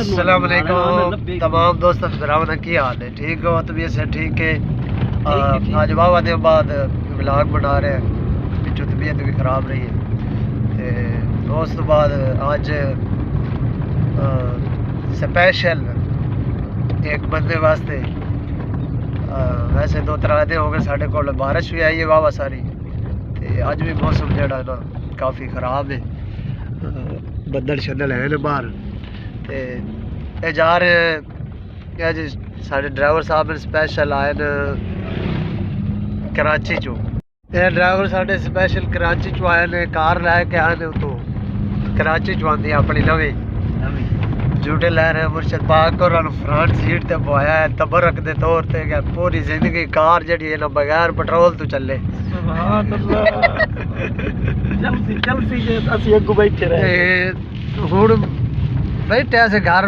अस्सलाम वालेकुम तमाम दोस्तों भरावां की हाल है? ठीक हो? तबीयत से ठीक है? आज वाह दिन बाद व्लॉग बना रहे हैं, पिछू तबीयत भी खराब रही है तो उस तो बाद आज स्पेशल एक बंदे वास्ते वैसे 2-3 दिन हो गए साढ़े को बारिश भी आई है वाह सारी ते अज भी मौसम जेड़ा ना काफ़ी ख़राब है, बदल शदल है ना बाहर ते जा रहे अज साढ़े ड्राइवर साहब ने स्पेशल आए न कराची चो। ड्राइवर साढ़े स्पेशल कराची चो आए ने, कार लैके आए ने तो कराची चो आंदी अपनी नवी झूठे लै रहे मुर्शद पाक और फ्रंट सीट ते बवाया है तबरक दे तौर ते कि पूरी जिंदगी कार जड़ी है ना बगैर पेट्रोल तो चले। हुण बैठे ऐसे घर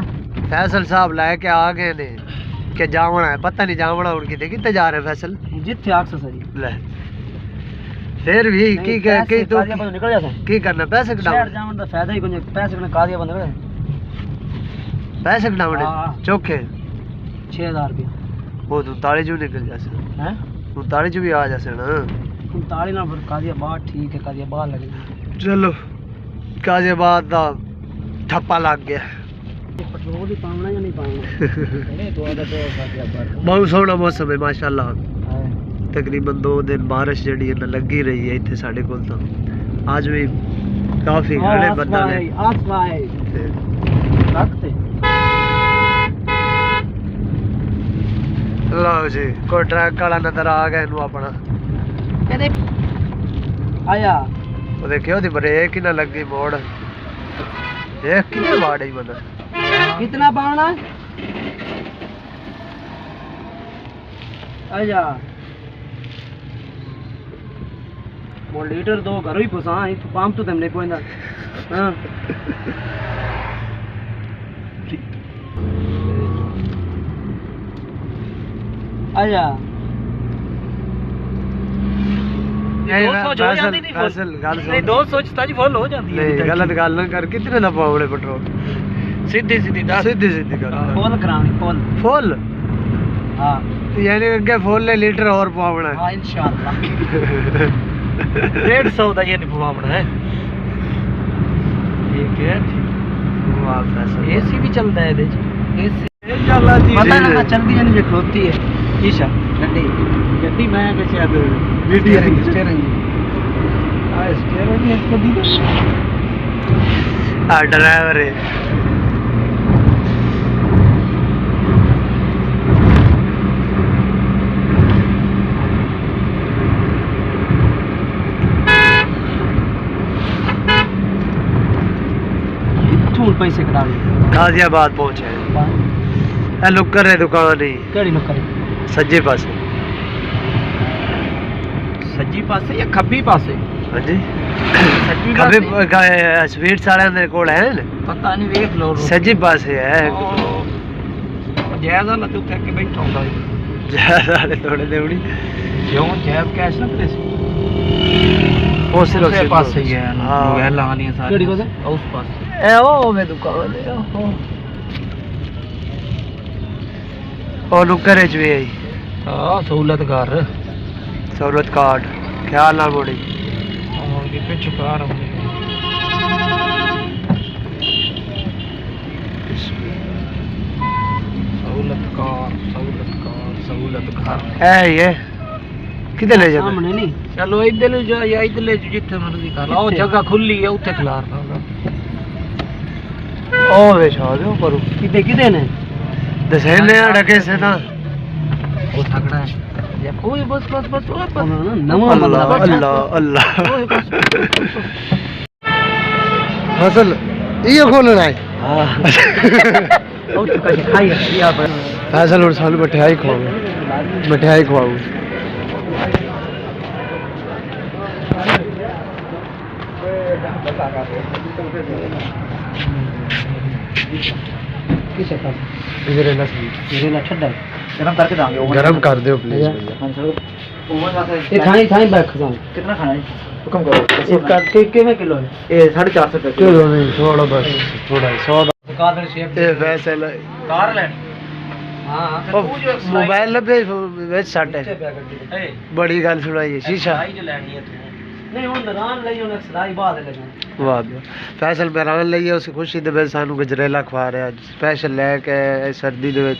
फैसल साहब लैके आ गए ने कि जावना है, पता नहीं जावना हूँ कितने जा रहे हैं फैसल जिथे आखो सही ले फिर भी की तो निकल जाते की करना पैसे कटाने जावन दा फायदा ही कोई पैसे कने कादिया बंद करे पैसे कटाने चौके 6000 रुपया वो 39 जो निकल जासे हैं 39 जो भी आ जासे ना 39 ना फिर कादिया बात ठीक है, कादिया बात लगे चलो कादिया बात दा ठप्पा लग गया। पेट्रोल ही पावना या नहीं पावना नहीं तो आधा तो कादिया बात बहुत सोहना मौसम है माशाल्लाह। तकरीबन 2 दिन बारिश जड़ी है लगी रही है इतने साढ़े को तो आज भी काफी घने बदल है लो जी कोई ट्रक वाला नजर आ गया इनू अपना आया वो देखियो दी ब्रेक ही ना लगी मोड़ देख कितने बाड़े बना कितना पावना आजा लीटर 2 घर ही फसा तो पंप तो तुमने कोई ना हां आजा दो सोच ताजी फुल हो जाती है गलत गल ना कर कितने दा पावड़े पेट्रोल सीधी सीधी कर फुल करानी फुल हां यानी अगे फुल लीटर और पावना है हां इंशाल्लाह 150 का ये नहीं पवाना है ठीक है एसी भी चलता है एसी इंशाल्लाह जी पता ना चलती है नहीं खलोती है ईशा गड्डी मैं वैसे अब स्टीयरिंग है इसको दी ड्राइवर है पैसे कटा गाजियाबाद पहुंचे लुकर है दुकान ही केड़ी लुकर सज्जे पासे सज्जी पासे या खब्बी पासे हां जी खब्बी स्वीट्स वाले मेरे कोल है पता नहीं देख लो सज्जे पासे है जैज़ वाला तो उठा के बैठा होगा जैज़ वाले थोड़े देवड़ी क्यों जैज़ कैश ना प्लेस वो सिर्फ पास ही है हां वेला आनी है सारी केड़ी कोसे उस पास ए ओ वे दुकान है ओ लुकर है जी हां सहूलत कार्ड ख्याल ना मोड़ी और के पीछे कार होगी सहूलत कार ए ये किधर ले जाना सामने नहीं चलो इधर ले जा या इधर ले जिथे मर्जी कर आओ जगह खुली है उथे खिलार ओ वे छादो करो किदे ने दसेने अड़के से ना वो थकड़ा है या कोई बस नवा अल्लाह फसल ये खोलना है हां ओ तो कहीं खाई या फसल और साल मठियाई खवाओ किसे का इधर ना ठंडा गरम करके देंगे गरम कर दो प्लीज भैया ये खाई बैग खा कितना खाना है हुक्म करो इसका कितने किलो है ये 450 रुपए किलो नहीं थोड़ा बस थोड़ा 100 कादर शेप ये फैसल कार लेनी हां मोबाइल लबे विच सट है बड़ी गल सुनाई शीशा लेनी है नहीं हुन नारान लई हुन सदाई बाद लेना वाह फैसल मेहरान लई उस खुशी दे विच सानू गजरेला खवा रहा स्पेशल लेके सर्दी दे विच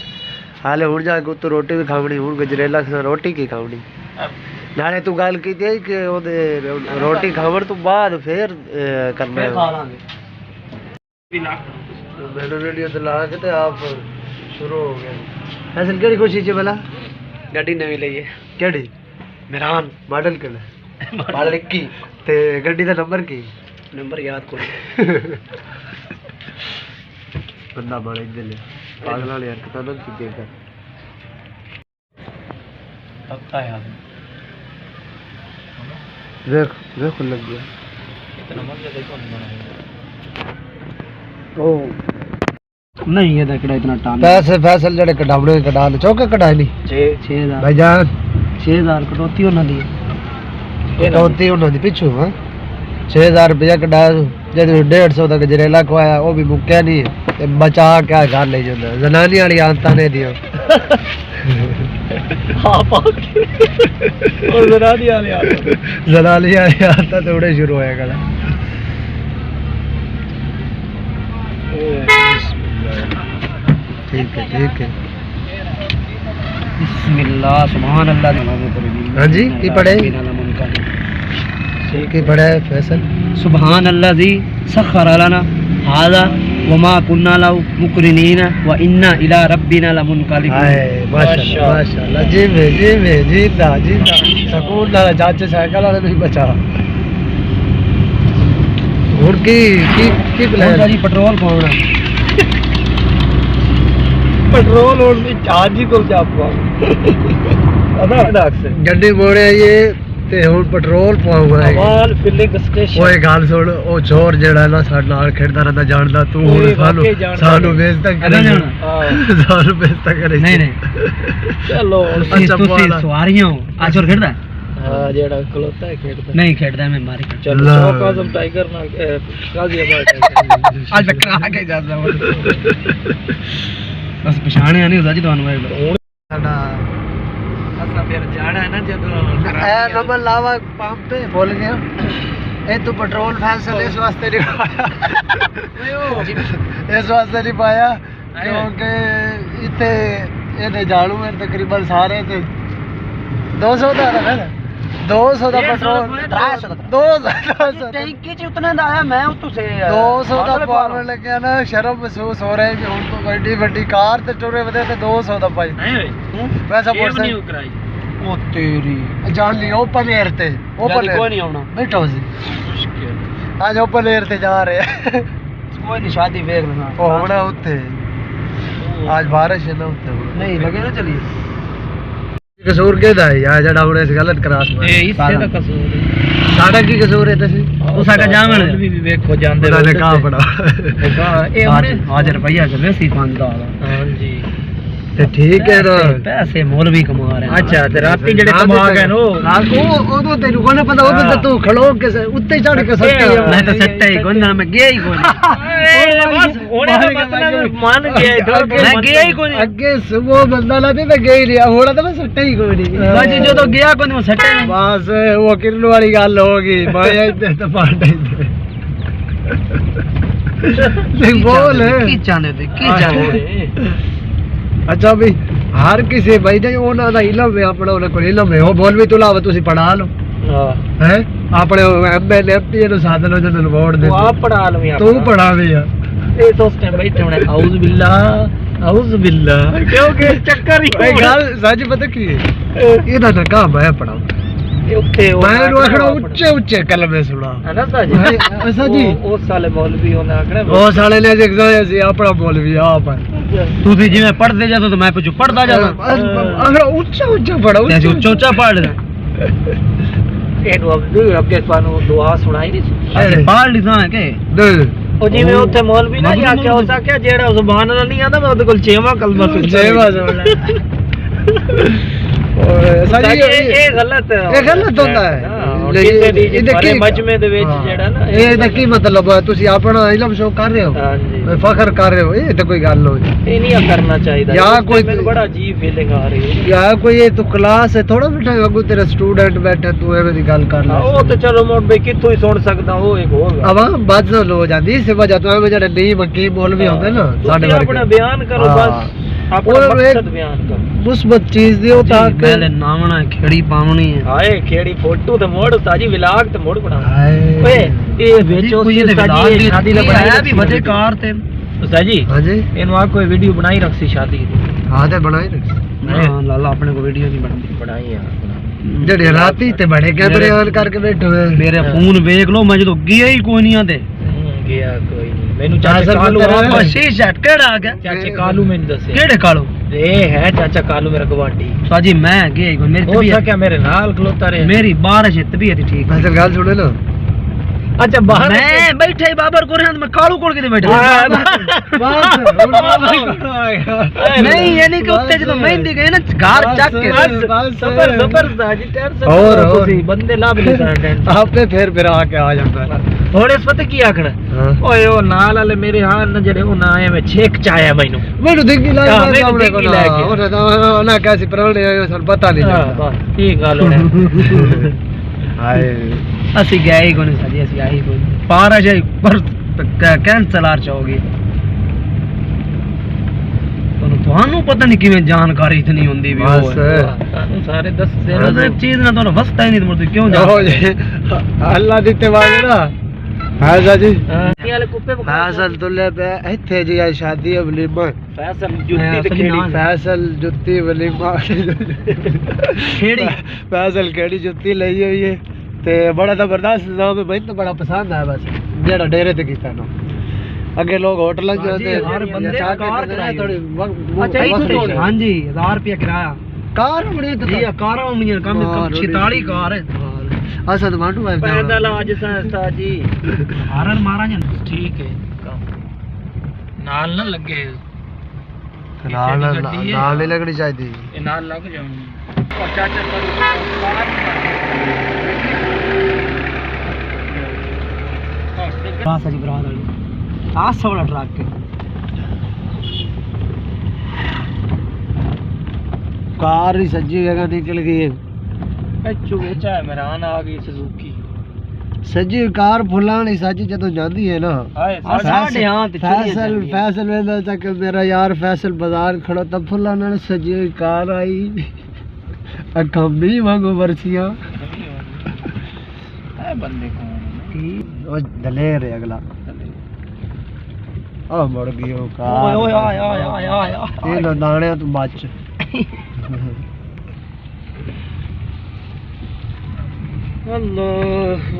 हाले हुन जाके उत्तो रोटी भी खावनी हुन गजरेला रोटी की खावनी नाले तू गल की थी कि ओदे रोटी खावन तो बाद फिर करना है खा लांगे मैंने वीडियो तो ला के ते आप शुरू हो गए फैसल केड़ी खुशी च भला गड्डी नवी लई है केड़ी मेहरान मॉडल केड़ा मॉडल 21 ते गड्डी दा नंबर की नंबर याद कोई बंदा बड़ा दिल है पागल वाली हरकत ना कीजिएगा पक्का याद देख देख लग गया इतना मजा देखो ओ नहीं ये देखड़ा इतना टाइम पैसे फैसल जड़े कटावड़े कटा ले चौके कटाए नहीं 6000 भाईजान 6000 कटौती होना दी कटौती होना दी पिछू हां 6000 रुपया कटाया जब 150 तक गजरेला खवाया वो भी मुक्या नहीं ते बचा क्या घर ले जांदा जनानी वाली आदतां ने दियो हां पाके और जनानी वाली आदतां ते उड़े शुरू होया गला ठीक है बिस्मिल्लाह सुभान अल्लाह हाँ जी की पढ़े की पढ़े फैसल सुभान अल्लाजी सखर लना हादा वमा कुन्ना लहु मुकरिनीन व इन्ना इला रब्बिना लमुनकलिबून हाय माशाल्लाह जी में जीता सुकून नाल चाचे साइकिल वाले नहीं बचा और की प्लान जी पेट्रोल पाउना पेट्रोल और चार्ज ही को जापवा गड्डी मोड़े ये ते हुन पेट्रोल पवाऊंगा कमाल फिलिंग स्टेशन ओए गाल सुन ओ छोर जेड़ा ना साडे नाल खेडदा रहंदा जानदा तू हुन सानू बेइज्जत करे सानू बेइज्जत करे नहीं चलो तुसी सवारियां हो आज और खेडदा हां जेड़ा खलोता है खेडदा नहीं खेडदा मैं मारी चलो आजम टाइगर ना गाजियाबाद आज करा के जादा बस पछाणिया नहीं होता जी ਤੁਹਾਨੂੰ साडा असा फिर जाना है ना जदों ए नंबर लावा पंप पे बोल गया ए तू पेट्रोल फैसल इस वास्ते नहीं पाया इस वास्ते नहीं पाया क्योंकि इतने ये जालू में तकरीबन सारे थे 200 का है ना 200 का पेट्रोल 200 टैंकी च उतना दा आया मैं उतो से 200 का पावन लगे ना शर्म महसूस हो रहा है कि हुन तो बड़ी बड़ी कार ते टुरे वदे ते 200 दा पाई वैसा नहीं कराई ओ तेरी जान ली ओपन एयर ते ओपन कोई नहीं आउना बैठो सी मुश्किल आज ओपन एयर ते जा रहे हैं कोई नहीं शादी देख लेना ओ होना उत्ते आज बारिश है ना उत्ते नहीं लगे ना चलिए कसूर केदा है यार जड़ा हुन इस गलत क्रास में ए इससे का कसूर साडा की कसूर है तसी ओ साडा जामन भी देखो जानदे उन्होंने कहा पड़ा ए हमने 1000 रुपया चले सी 5000 हां जी ते ठीक है ना पैसे मौलवी कमा रहे हैं अच्छा ते राती जेड़े कमा गए नो ओ तो तेनु कोने पता ओ तो तू खड़ो के उत्ते चढ़ के सट्टा मैं तो सट्टा ही कोई ना मैं गया ही कोई बस होने का मतलब मान गया मैं गया ही कोई आगे सुबह बंदा ला मैं गया ही नहीं होड़ा तो मैं सट्टा ही कोई नहीं बस जो तो गया कोई मैं सट्टा नहीं बस वो किरण वाली गल होगी माया इते तो पांडा इते बोल की चाहते थे की चाहते अच्छा भी हर किसी भाई ने ओना दा इलम है अपना ओने कोल इलम है ओ बोल भी तुला तुसी पढ़ा लो हां हैं अपने एमएलए एमपी नु साधन जन वोट दे तू आप पढ़ा लो यार तू पढ़ा भी यार ए तो उस टाइम बैठे होने औज़ बिल्लाह क्योंकि चक्कर ही ए गल सच पता की है इदा ना काम है पढ़ाओ ਉੱਤੇ ਮੈਂ ਨੂੰ ਆਖਣਾ ਉੱਚੇ ਉੱਚੇ ਕਲਮੇ ਸੁਣਾ ਹੈ ਨਾ ਸਾਜੀ ਐਸਾ ਜੀ ਉਹ ਸਾਲੇ ਮੌਲਵੀ ਉਹਨੇ ਆਖਣਾ ਉਹ ਸਾਲੇ ਨੇ ਜਿਗਦਾ ਸੀ ਆਪਣਾ ਮੌਲਵੀ ਆਪ ਤੁਸੀਂ ਜਿਵੇਂ ਪੜਦੇ ਜਾਂਦੇ ਤਾਂ ਮੈਂ ਕੁਝ ਪੜਦਾ ਜਾਂਦਾ ਆਖਣਾ ਉੱਚਾ ਉੱਚਾ ਪੜਾਓ ਤੇ ਉੱਚਾ ਉੱਚਾ ਪੜ ਲੈ ਇਹਨੂੰ ਅੱਗੇ ਤੁਹਾਨੂੰ ਦੁਆ ਸੁਣਾਈ ਨਹੀਂ ਅਰੇ ਪੜ ਲਿਖਾਂ ਹੈ ਕਿ ਉਹ ਜਿਵੇਂ ਉੱਥੇ ਮੌਲਵੀ ਨਾ ਆਖਿਆ ਹੋ ਸਕਿਆ ਜਿਹੜਾ ਜ਼ੁਬਾਨ ਨਾਲ ਨਹੀਂ ਆਂਦਾ ਮੈਂ ਉਹਦੇ ਕੋਲ ਛੇਵਾਂ ਕਲਮਾ ਛੇਵਾਂ ਸੁਣ ਲੈ ये गलत होता है ਕਿਸੇ ਦੀ ਸਾਰੇ ਮਜਮੇ ਦੇ ਵਿੱਚ ਜਿਹੜਾ ਨਾ ਇਹਦਾ ਕੀ ਮਤਲਬ ਹੈ ਤੁਸੀਂ ਆਪਣਾ ਇਲਮ ਸ਼ੋ ਕਰ ਰਹੇ ਹੋ ਹਾਂਜੀ ਫਖਰ ਕਰ ਰਹੇ ਹੋ ਇਹ ਤਾਂ ਕੋਈ ਗੱਲ ਹੋ ਇਹ ਨਹੀਂ ਕਰਨਾ ਚਾਹੀਦਾ ਜਾਂ ਕੋਈ ਮੈਨੂੰ ਬੜਾ ਅਜੀਬ ਫੀਲਿੰਗ ਆ ਰਹੀ ਹੈ ਜਾਂ ਕੋਈ ਇਹ ਤੂੰ ਕਲਾਸ ਹੈ ਥੋੜਾ ਬਿਠਾ ਅੱਗੂ ਤੇਰਾ ਸਟੂਡੈਂਟ ਬੈਠਾ ਤੂੰ ਐਵੇਂ ਦੀ ਗੱਲ ਕਰ ਲੈ ਉਹ ਤੇ ਚਲੋ ਮੈਂ ਬਈ ਕਿੱਥੋਂ ਹੀ ਸੁਣ ਸਕਦਾ ਉਹ ਇੱਕ ਹੋਰ ਆਵਾ ਬਦਲ ਹੋ ਜਾਂਦੀ ਇਸ ਵਜ੍ਹਾ ਤੋਂ ਐਵੇਂ ਜਿਹੜੇ ਨਹੀਂ ਮੱਕੀ ਮੌਲਵੀ ਹੁੰਦੇ ਨਾ ਸਾਡੇ ਵਰਗੇ ਆਪਣਾ ਬਿਆਨ ਕਰੋ ਬਸ ਆਪਣਾ ਮਕਸਦ ਬਿਆਨ ਕਰੋ ਮੁਸਬਤ ਚੀਜ਼ ਦਿਓ ਤਾਂ ਕਿ ਪਹਿਲੇ ਨਾਵਣਾ ਖੇੜੀ ਪਾਵਣੀ ਹੈ ਹਾਏ ਖੇੜੀ ਫੋਟੋ ਤੇ ਮੋੜ ਉਸਤਾਜੀ ਵਿਲਾਗ ਤੇ ਮੋੜ ਬਣਾ ਓਏ ਇਹ ਵਿੱਚ ਉਸਤਾਜੀ ਦੀ ਸ਼ਾਦੀ ਦਾ ਬਣਾਇਆ ਵੀ ਵੱਡੇ ਕਾਰ ਤੇ ਉਸਤਾਜੀ ਹਾਂਜੀ ਇਹਨੂੰ ਆ ਕੋਈ ਵੀਡੀਓ ਬਣਾਈ ਰੱਖੀ ਸ਼ਾਦੀ ਦੀ ਹਾਂ ਤੇ ਬਣਾਈ ਰੱਖੀ ਹਾਂ ਲਾਲਾ ਆਪਣੇ ਕੋ ਵੀਡੀਓ ਨਹੀਂ ਬਣਦੀ ਬਣਾਈ ਆ ਜਿਹੜੇ ਰਾਤੀ ਤੇ ਬੜੇ ਕੈਮਰੇ ਆਨ ਕਰਕੇ ਬੈਠੇ ਹੋਏ ਮੇਰੇ ਫੋਨ ਵੇਖ ਲਓ ਮੈਂ ਜਦੋਂ ਗਿਆ ਹੀ ਕੋਈ ਨਹੀਂ ਆਂਦੇ ਗਿਆ ਕੋਈ ਨਹੀਂ ਮੈਨੂੰ ਚਾਚਾ ਕਾਲੂ ਆ ਸ਼ੀਸ਼ਾ ਕਿਹੜਾ ਆ ਗਿਆ ਚਾਚੇ ਕਾਲੂ ਮੈਨੂੰ ਦੱਸੇ ਕਿਹੜੇ ਕਾਲੂ ਇਹ ਹੈ ਚਾਚਾ ਕਾਲੂ ਮੇਰਾ ਗਵਾਂਢੀ ਸਾਜੀ ਮੈਂ ਗਿਆ ਮੇਰੀ ਤਬੀਅਤ ਕਿਆ ਮੇਰੇ ਨਾਲ ਖਲੋਤਾ ਰਹੇ ਮੇਰੀ ਬਾਰਿਸ਼ ਤਬੀਅਤ ਠੀਕ ਅਸਲ ਗੱਲ ਸੁਣੇ ਨਾ अच्छा बाहर मैं बैठे बाबर को मैं कालू कोल के बैठे नहीं यानी कि उत्ते जो मेहंदी गए ना घर चक के सबर सबर साजी टेंशन और बंदे ला भी आपे फिर आके आ जाता है ਹੁਣ ਇਸ ਪਤਾ ਕੀ ਆਖਣਾ ਓਏ ਉਹ ਨਾਲ ਵਾਲੇ ਮੇਰੇ ਹਾਂ ਨਾ ਜਿਹੜੇ ਉਹ ਨਾ ਆਏ ਮੈਂ ਛੇਕ ਚਾਇਆ ਮੈਨੂੰ ਦੇਖੀ ਲੈ ਸਾਹਮਣੇ ਕੋ ਲੈ ਕੇ ਉਹ ਤਾਂ ਨਾ ਕੈਸੀ ਪਰੌਣੇ ਆਏ ਸਾਨੂੰ ਪਤਾ ਨਹੀਂ ਲੱਗਦਾ ਬਸ ਠੀਕ ਗੱਲ ਹੋਣੀ ਹਾਏ ਅਸੀਂ ਗਏ ਹੀ ਕੋਈ ਨਹੀਂ ਸਾਡੀ ਅਸੀਂ ਆਈ ਕੋਈ ਪਾਰਾ ਜਾਈ ਪਰ ਕੈਂਸਲ ਆ ਚਾਹੋਗੇ ਤੁਹਾਨੂੰ ਪਤਾ ਨਹੀਂ ਕਿਵੇਂ ਜਾਣਕਾਰੀ ਇਤਨੀ ਹੁੰਦੀ ਵੀ ਉਹ ਤੁਹਾਨੂੰ ਸਾਰੇ ਦੱਸਦੇ ਨਾ ਚੀਜ਼ ਨਾ ਤੁਹਾਨੂੰ ਵਸਤਾ ਹੀ ਨਹੀਂ ਤੁਮ ਕਿਉਂ ਜਾਓ ਅੱਲਾ ਦੀ ਤਵਾਜ ਨਾ ਹਾਂ ਜੀ ਇਹ ਵਾਲੇ ਕੁੱਪੇ ਫੈਸਲ ਤੁਲੇ ਪੇ ਇੱਥੇ ਜੀ ਆ ਸ਼ਾਦੀ ਵਲੀਮਾ ਫੈਸਲ ਜੁੱਤੀ ਤੇ ਖੇੜੀ ਫੈਸਲ ਜੁੱਤੀ ਵਲੀਮਾ ਖੇੜੀ ਫੈਸਲ ਕਿਹੜੀ ਜੁੱਤੀ ਲਈ ਹੋਈ ਹੈ ਤੇ ਬੜਾ ਜ਼ਬਰਦਸਤ ਨਾਮ ਹੈ ਮੈਨੂੰ ਬੜਾ ਪਸੰਦ ਆਇਆ ਬਸ ਜਿਹੜਾ ਡੇਰੇ ਤੇ ਕੀਤਾ ਨਾ ਅੱਗੇ ਲੋਕ ਹੋਟਲਾਂ 'ਚ ਜਾਂਦੇ ਹਰ ਬੰਦੇ ਕਾਰ ਕਰਾਈ ਥੋੜੀ ਅੱਛਾ ਹਾਂਜੀ 1000 ਰੁਪਏ ਕਿਰਾਇਆ ਕਾਰ ਬਣੀ ਤੇ ਇਹ ਕਾਰਾਂ ਹੁੰਦੀਆਂ ਕਮ 46 ਕਾਰ ਹੈ ਅਸਦ ਮਾਟੂ ਹੈ ਪੈਦਲ ਅੱਜ ਸੰਸਤਾ ਜੀ ਹਾਰਨ ਮਾਰਾਂ ਜਾਂ ਠੀਕ ਹੈ ਨਾਲ ਨਾ ਲੱਗੇ ਨਾਲ ਨਹੀਂ ਲੱਗਣੀ ਚਾਹੀਦੀ ਇਹ ਨਾਲ ਲੱਗ ਜਾਊਗੀ ਔਰ ਚਾਚਾ ਰਾਸਾ ਜੀ ਬਰਾਦ ਵਾਲੀ ਆਹ ਵਾਲਾ ਟਰੱਕ ਕਾਰ ਹੀ ਸੱਜੀ ਜਗ੍ਹਾ ਨਿਕਲ ਗਈ ਹੈ ਪਿੱਛੋਂ ਵਿੱਚ ਹੈ ਮਹਿਰਾਨ ਆ ਗਈ ਸੁਜ਼ੂਕੀ ਸੱਜੀ ਕਾਰ ਫੁੱਲਾਂ ਵਾਲੀ ਸੱਜ ਜਦੋਂ ਜਾਂਦੀ ਹੈ ਨਾ ਸਾਡੇ ਹਾਂ ਤੇ ਫੈਸਲ ਵੇਂਦਾ ਤੱਕ ਮੇਰਾ ਯਾਰ ਫੈਸਲ ਬਾਜ਼ਾਰ ਖੜਾ ਤਾਂ ਫੁੱਲਾਂ ਨਾਲ ਸੱਜੀ ਹੋਈ ਕਾਰ ਆਈ ਅੱਖਾਂ ਵੀ ਵਾਂਗੂ ਵਰਸੀਆਂ ਇਹ ਬੰਦੇ ਕੌਣ ਉਹ ਦਲੇਰ ਹੈ ਅਗਲਾ ਆ ਮੁੜ ਗਈ ਉਹ ਕਾਰ ਓਏ ਆ ਇਹ ਨਾ ਦਾਣਿਆਂ ਤੋਂ ਬਚ ਅੱਲਾਹ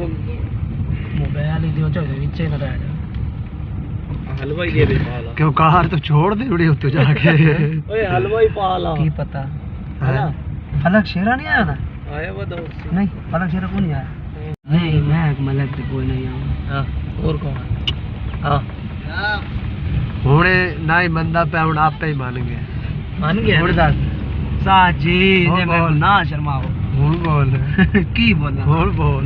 मोबाइल ही दियो चाहे नीचे ना रह हलवा ही दे पाला क्यों कार तो छोड़ दे उड़ी उत्ते जाके ओए हलवा ही पाला की पता है ना फलक शेरा नहीं आया ना आया वो दोस्त नहीं फलक शेरा कौन नहीं आया नहीं मैं मलक से कोई नहीं आया हां और कौन हां हुणे ना ही मंदा पे हुण आपे ही मान गया हुण दस साजी ने मैं ना शर्माओ हुण बोल की बोलना हुण बोल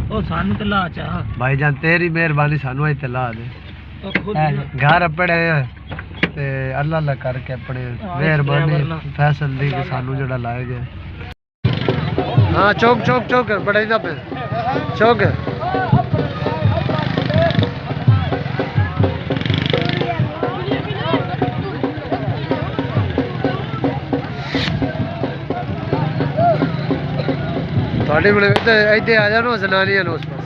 ओ सानू ते ला चा भाईजान तेरी मेहरबानी सानू ही ते ला दे घर अपने ते अल्लाह अल्लाह करके अपने मेहरबानी फैसल दी के सानू जड़ा लाए गए हां चौक चौक चौक बड़ा इधर पे चौक ਤੁਹਾਡੇ ਕੋਲ ਇੱਥੇ ਆ ਜਾਣੋ ਜ਼ਨਾਨੀਆਂ ਨੂੰ ਉਸ ਪਾਸੇ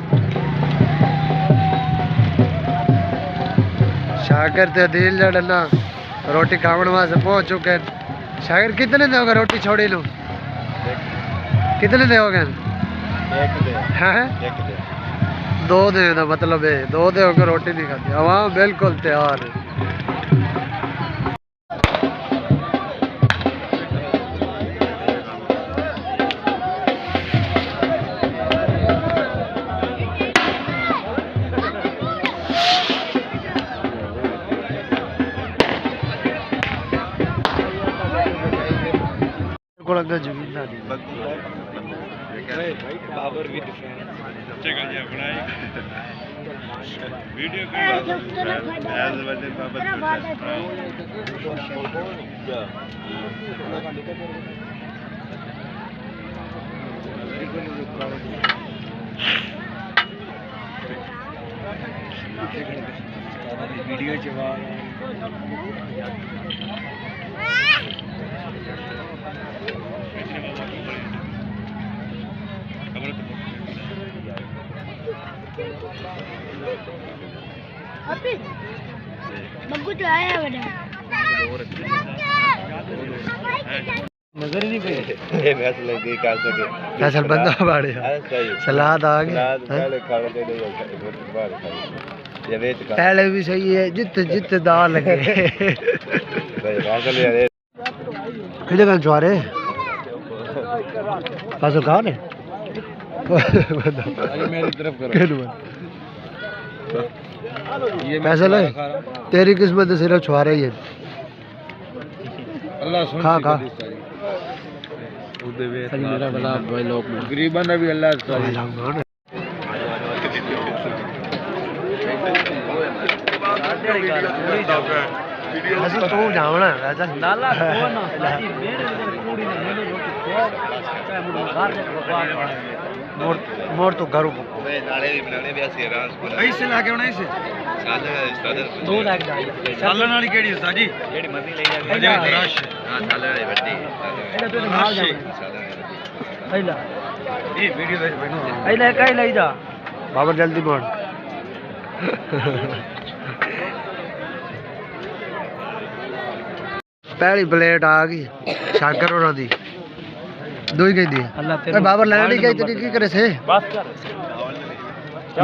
शागर ते दिल जड़ना रोटी खावन वास्ते पहुंच चुके हैं शागर कितने दोगे रोटी छोड़ी लो कितने दोगे दो दे दा मतलब है दो दे होकर रोटी नहीं खाती हाँ बिल्कुल तैयार है बाबर भी चेक जी बनाई वीडियो वीडियो जवाब बग्गू तो आया बड़ा नजर ही नहीं पे फैसले दी कर सके फैसल बंदा बाड़े सलाद आ गई पहले खाने दे दो बाहर ये वेट का पहले भी सही है जित जित दाल लगे फैसल यार किधर गल ज्वारे फैसल कौन है मेरी तरफ करो ये फैसल है तेरी किस्मत है सिर्फ छुआरे ही है अल्लाह सुन खा खा मेरा भला भाई लोग गरीबन भी अल्लाह फैसल तू जावना फैसल नाला को ना साथी मेरे पूरी ने मेरे रोटी चाहे मुझे घर में भगवान मोर तो घर मैं नाले भी बनाने भी ऐसे रास ऐसे लाके होना ऐसे दो लाख जाए सालन वाली केड़ी है साजी जेडी मर्जी ले जाए रश हां साले वाली बड्डी एला तो माल जाए एला ये वीडियो में बैठो एला कई ले जा बाबर जल्दी बोल पहली प्लेट आ गई शाकर होना दी दो ही कहती अल्लाह है बाबर लेना नहीं गई तेरी की करे से बस कर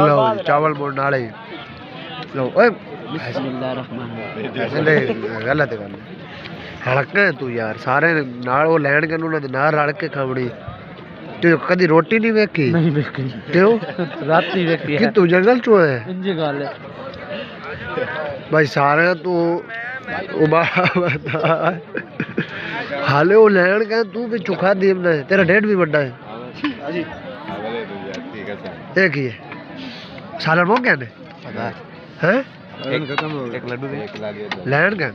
लो चावल बोल नाले लो ओए बिस्मिल्लाहिर्रहमानिर्रहीम ऐसे ले गलत गल हड़के तू यार सारे नाल वो लैन के उन्हां दे नाल रल के खावड़ी ते कदी रोटी नहीं वेखी नहीं वेखी क्यों राती वेखी कि तू जंगल चो है इंजी गल है भाई सारे तू हाले वो लैन के तू भी चुखा दी ना तेरा ढेड भी बड़ा है एक ही है सालन मो क्या ने हैं एक लड्डू एक ला लिया लैन का